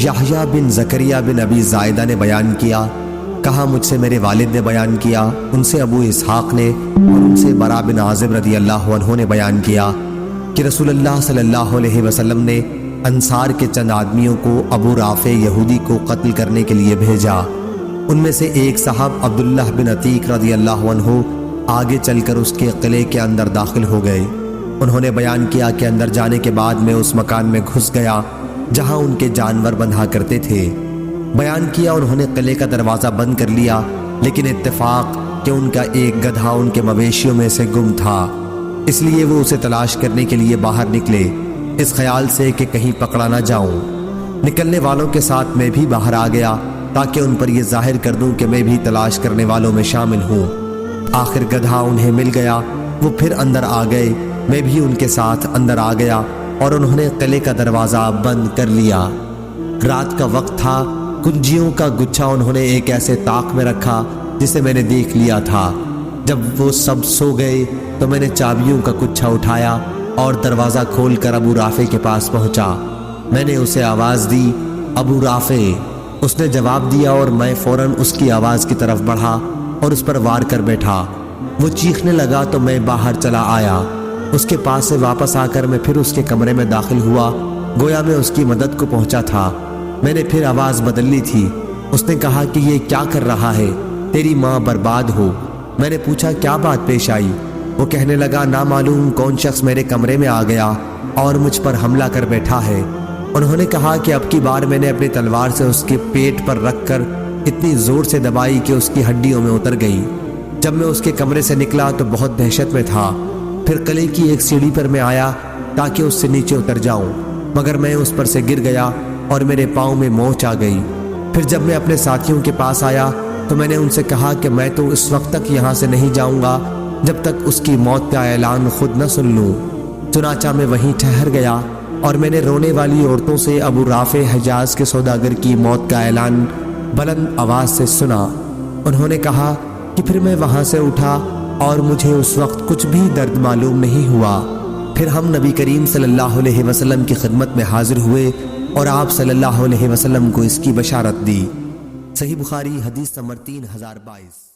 یحییٰ بن زکریا بن ابی زائدہ نے بیان کیا، کہا مجھ سے میرے والد نے بیان کیا، ان سے ابو اسحاق نے اور ان سے برا بن عازب رضی اللہ عنہ نے بیان کیا کہ رسول اللہ صلی اللہ علیہ وسلم نے انصار کے چند آدمیوں کو ابو رافع یہودی کو قتل کرنے کے لیے بھیجا۔ ان میں سے ایک صاحب عبداللہ بن عتیق رضی اللہ عنہ آگے چل کر اس کے قلعے کے اندر داخل ہو گئے۔ انہوں نے بیان کیا کہ اندر جانے کے بعد میں اس مکان میں گھس گیا جہاں ان کے جانور بندھا کرتے تھے۔ بیان کیا انہوں نے قلعے کا دروازہ بند کر لیا، لیکن اتفاق کہ ان کا ایک گدھا ان کے مویشیوں میں سے گم تھا، اس لیے وہ اسے تلاش کرنے کے لیے باہر نکلے، اس خیال سے کہ کہیں پکڑا نہ جاؤں۔ نکلنے والوں کے ساتھ میں بھی باہر آ گیا تاکہ ان پر یہ ظاہر کر دوں کہ میں بھی تلاش کرنے والوں میں شامل ہوں۔ آخر گدھا انہیں مل گیا، وہ پھر اندر آ گئے، میں بھی ان کے ساتھ اندر آ گیا اور انہوں نے قلعے کا دروازہ بند کر لیا۔ رات کا وقت تھا، کنجیوں کا گچھا انہوں نے ایک ایسے طاق میں رکھا جسے میں نے دیکھ لیا تھا۔ جب وہ سب سو گئے تو میں نے چابیوں کا گچھا اٹھایا اور دروازہ کھول کر ابو رافع کے پاس پہنچا۔ میں نے اسے آواز دی، ابو رافع۔ اس نے جواب دیا اور میں فوراً اس کی آواز کی طرف بڑھا اور اس پر وار کر بیٹھا۔ وہ چیخنے لگا تو میں باہر چلا آیا۔ اس کے پاس سے واپس آ کر میں پھر اس کے کمرے میں داخل ہوا، گویا میں اس کی مدد کو پہنچا تھا۔ میں نے پھر آواز بدل لی تھی۔ اس نے کہا کہ یہ کیا کر رہا ہے، تیری ماں برباد ہو۔ میں نے پوچھا کیا بات پیش آئی؟ وہ کہنے لگا نامعلوم کون شخص میرے کمرے میں آ گیا اور مجھ پر حملہ کر بیٹھا ہے۔ انہوں نے کہا کہ اب کی بار میں نے اپنی تلوار سے اس کے پیٹ پر رکھ کر اتنی زور سے دبائی کہ اس کی ہڈیوں میں اتر گئی۔ جب میں اس کے کمرے سے نکلا تو بہت دہشت میں تھا۔ پھر قلعے کی ایک سیڑھی پر میں آیا تاکہ اس سے نیچے اتر جاؤں، مگر میں اس پر سے گر گیا اور میرے پاؤں میں موچ آ گئی۔ پھر جب میں اپنے ساتھیوں کے پاس آیا تو میں نے ان سے کہا کہ میں تو اس وقت تک یہاں سے نہیں جاؤں گا جب تک اس کی موت کا اعلان خود نہ سن لوں۔ چنانچہ میں وہیں ٹھہر گیا اور میں نے رونے والی عورتوں سے ابو رافع حجاز کے سوداگر کی موت کا اعلان بلند آواز سے سنا۔ انہوں نے کہا کہ پھر میں وہاں سے اٹھا اور مجھے اس وقت کچھ بھی درد معلوم نہیں ہوا۔ پھر ہم نبی کریم صلی اللہ علیہ وسلم کی خدمت میں حاضر ہوئے اور آپ صلی اللہ علیہ وسلم کو اس کی بشارت دی۔ صحیح بخاری حدیث نمبر 3022۔